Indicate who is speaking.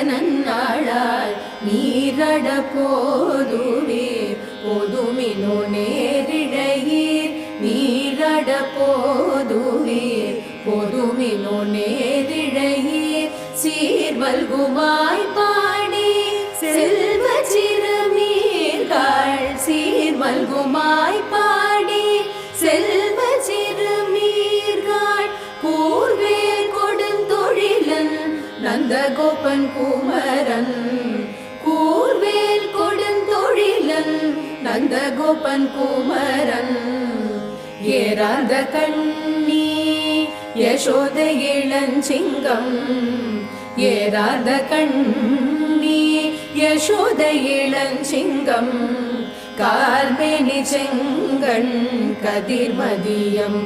Speaker 1: நன்னாளால் நீரட போதுவீர் பொதுமினோ நேரிழையீர் நீரட போதுவீர் பொதுமினோ நேரிழையீர் சீர்மல்குமாய் பாடி செல்வ சிறுமீர்கள் சீர்மல்குமாய் பாடி செல்வ சிறுமீர்கள் கூர்வேல் கொடுந்தொழிலன் நந்தகோபன் குமரன் கூர்வேல் கொடுந்தொழிலன் நந்தகோபன் குமரன் ஏறாத கண்ணி யசோத இளஞ்சிங்கம் ஏறாத கண்ணி யசோத இளஞ்சிங்கம் கார்மேனி செங்கண் கதிர்மதியம்